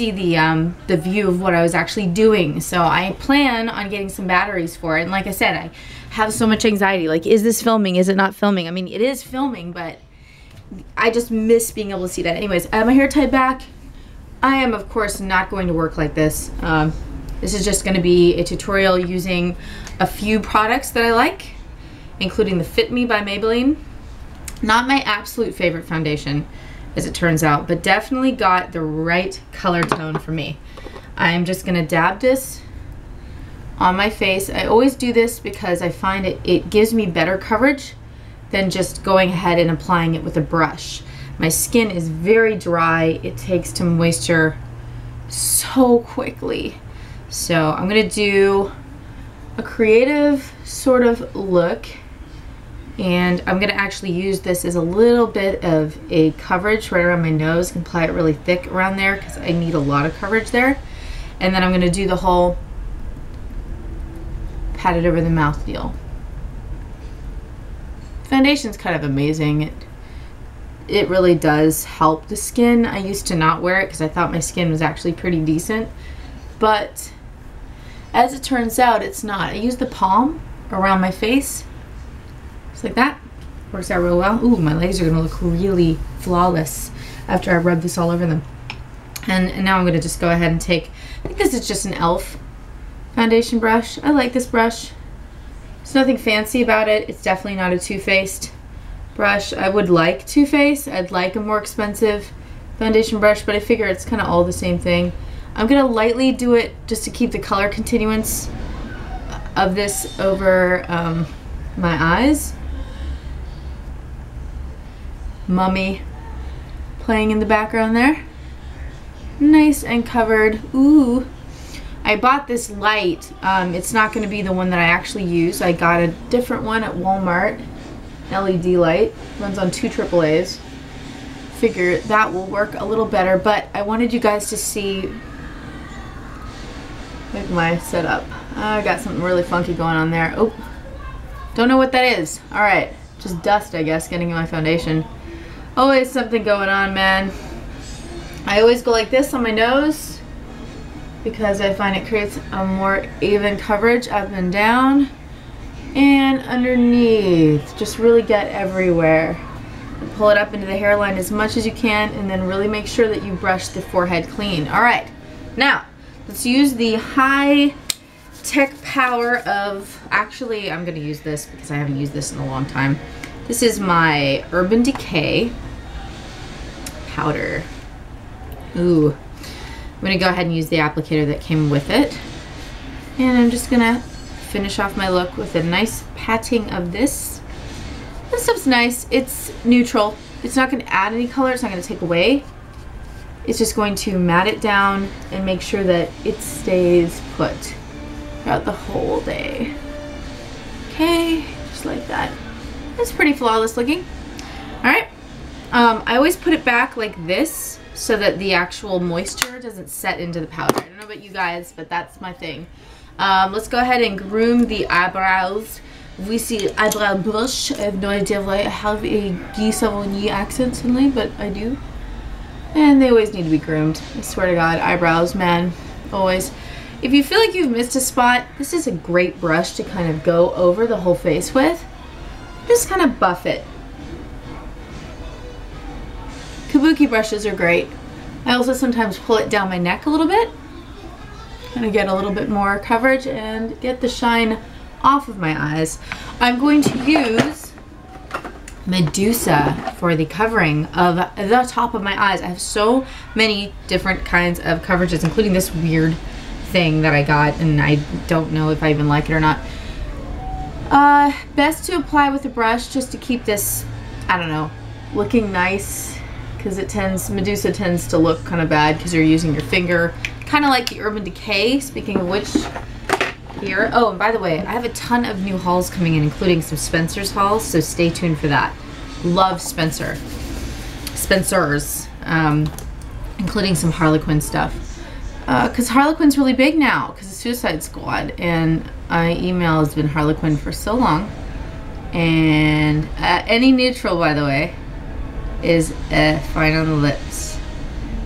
see the view of what I was actually doing. So I plan on getting some batteries for it. And like I said, I have so much anxiety. Like, is this filming? Is it not filming? I mean, it is filming, but I just miss being able to see that. Anyways, I have my hair tied back. I am, of course, not going to work like this. This is just going to be a tutorial using a few products that I like, including the Fit Me by Maybelline. Not my absolute favorite foundation, as it turns out, but definitely got the right color tone for me. I'm just gonna dab this on my face. I always do this because I find it gives me better coverage than just going ahead and applying it with a brush. My skin is very dry. It takes to moisture so quickly. So I'm gonna do a creative sort of look, and I'm gonna actually use this as a little bit of a coverage right around my nose and apply it really thick around there because I need a lot of coverage there. And then I'm gonna do the whole pat it over the mouth deal. Foundation's kind of amazing. It really does help the skin. I used to not wear it because I thought my skin was actually pretty decent, but as it turns out, it's not. I use the palm around my face, just like that. Works out real well. Ooh, my legs are gonna look really flawless after I rub this all over them. And now I'm gonna just go ahead and take, I think this is just an e.l.f. foundation brush. I like this brush. There's nothing fancy about it. It's definitely not a Too Faced brush. I would like Too Faced. I'd like a more expensive foundation brush, but I figure it's kind of all the same thing. I'm gonna lightly do it just to keep the color continuance of this over my eyes. Mummy playing in the background there. Nice and covered. Ooh. I bought this light. It's not going to be the one that I actually use. I got a different one at Walmart. LED light. Runs on 2 AAAs. Figure that will work a little better, but I wanted you guys to see like my setup. I got something really funky going on there. Oh, don't know what that is. Alright, just dust, I guess, getting in my foundation. Always something going on, man. I always go like this on my nose because I find it creates a more even coverage up and down and underneath. Just really get everywhere. Pull it up into the hairline as much as you can, and then really make sure that you brush the forehead clean. Alright, now let's use the high tech power of, actually I'm going to use this because I haven't used this in a long time. This is my Urban Decay powder. Ooh. I'm going to go ahead and use the applicator that came with it. And I'm just going to finish off my look with a nice patting of this. This stuff's nice. It's neutral. It's not going to add any color. It's not going to take away. It's just going to mat it down and make sure that it stays put throughout the whole day. Okay, just like that. It's pretty flawless looking. Alright. I always put it back like this so that the actual moisture doesn't set into the powder. I don't know about you guys, but that's my thing. Let's go ahead and groom the eyebrows. We see eyebrow brush. I have no idea why I have a Guy Savonier accent suddenly, but I do. And they always need to be groomed. I swear to God, eyebrows, man, always. If you feel like you've missed a spot, this is a great brush to kind of go over the whole face with. Just kind of buff it. Kabuki brushes are great. I also sometimes pull it down my neck a little bit. Kind of get a little bit more coverage and get the shine off of my eyes. I'm going to use Medusa for the covering of the top of my eyes. I have so many different kinds of coverages, including this weird thing that I got, and I don't know if I even like it or not. Best to apply with a brush just to keep this, I don't know, looking nice, because Medusa tends to look kind of bad because you're using your finger. Kind of like the Urban Decay, speaking of which, here. Oh, and by the way, I have a ton of new hauls coming in, including some Spencer's hauls, so stay tuned for that. Love Spencer's, including some Harlequin stuff. Because Harlequin's really big now, because of Suicide Squad, and email has been Harlequin for so long. And any neutral, by the way, is fine on the lips.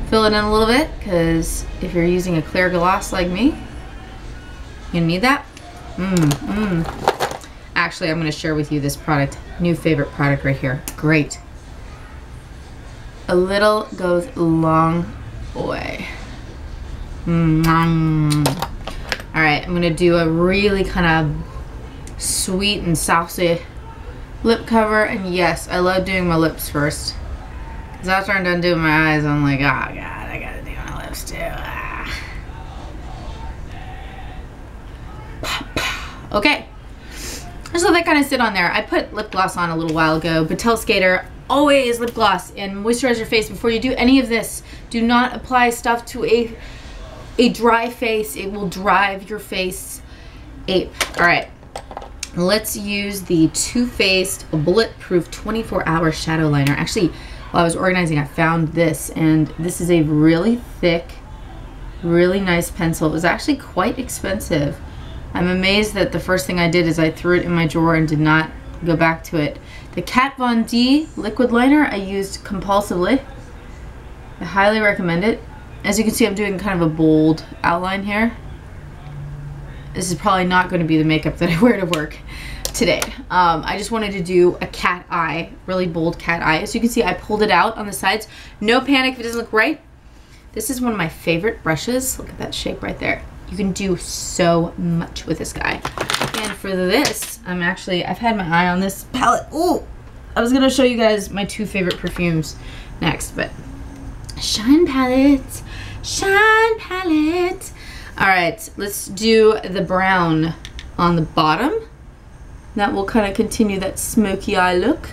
Fill it in a little bit, because if you're using a clear gloss like me, you need that. Actually, I'm going to share with you this product, new favorite product right here. Great. A little goes a long way. All right, I'm going to do a really kind of sweet and saucy lip cover. And yes, I love doing my lips first. Because after I'm done doing my eyes, I'm like, oh God, I got to do my lips too. Okay, just let that kind of sit on there. I put lip gloss on a little while ago. Battelle Skater, always lip gloss and moisturize your face before you do any of this. Do not apply stuff to a dry face. It will drive your face ape. All right, let's use the Too Faced Bulletproof 24-Hour Shadow Liner. Actually, while I was organizing, I found this, and this is a really thick, really nice pencil. It was actually quite expensive. I'm amazed that the first thing I did is I threw it in my drawer and did not go back to it. The Kat Von D liquid liner I used compulsively. I highly recommend it. As you can see, I'm doing kind of a bold outline here. This is probably not going to be the makeup that I wear to work today. I just wanted to do a cat eye, really bold cat eye. As you can see, I pulled it out on the sides. No panic if it doesn't look right. This is one of my favorite brushes. Look at that shape right there. You can do so much with this guy. And for this, I've had my eye on this palette. Ooh, I was gonna show you guys my 2 favorite perfumes next, but Shine Palette, Shine Palette. All right, let's do the brown on the bottom. That will kind of continue that smoky eye look.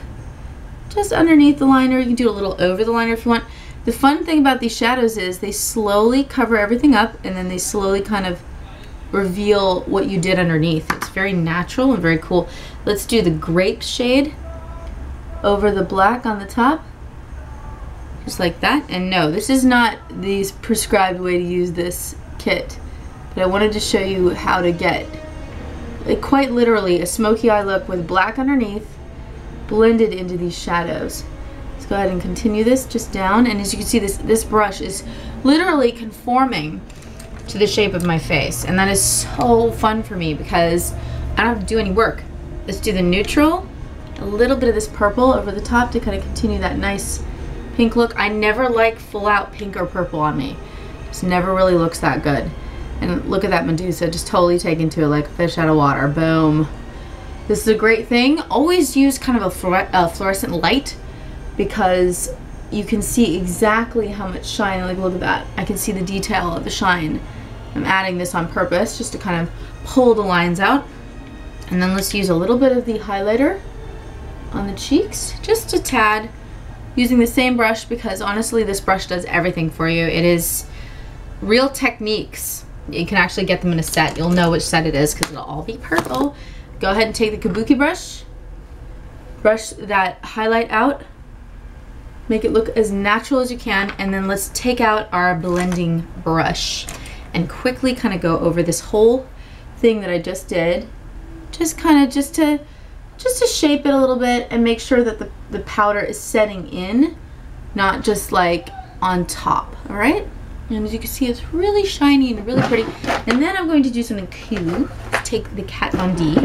Just underneath the liner. You can do a little over the liner if you want. The fun thing about these shadows is they slowly cover everything up, and then they slowly kind of reveal what you did underneath. It's very natural and very cool. Let's do the grape shade over the black on the top. Just like that. And no, this is not the prescribed way to use this kit. But I wanted to show you how to get, like, quite literally a smoky eye look with black underneath blended into these shadows. Let's go ahead and continue this just down, and as you can see, this brush is literally conforming to the shape of my face, and that is so fun for me because I don't have to do any work. Let's do the neutral, a little bit of this purple over the top to kind of continue that nice pink look. I never like full out pink or purple on me. Just never really looks that good. And look at that Medusa, just totally taken to it like a fish out of water. Boom. This is a great thing. Always use kind of a fluorescent light, because you can see exactly how much shine. Like, look at that. I can see the detail of the shine. I'm adding this on purpose just to kind of pull the lines out. And then let's use a little bit of the highlighter on the cheeks, just a tad, using the same brush, because honestly this brush does everything for you. It is Real Techniques. You can actually get them in a set. You'll know which set it is because it'll all be purple. Go ahead and take the Kabuki brush, brush that highlight out, make it look as natural as you can, and then let's take out our blending brush and quickly kind of go over this whole thing that I just did. Just kind of just to shape it a little bit and make sure that the powder is setting in, not just like on top. All right, and as you can see, it's really shiny and really pretty. And then I'm going to do something cool. Take the Kat Von D.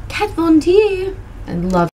Kat Von D. I love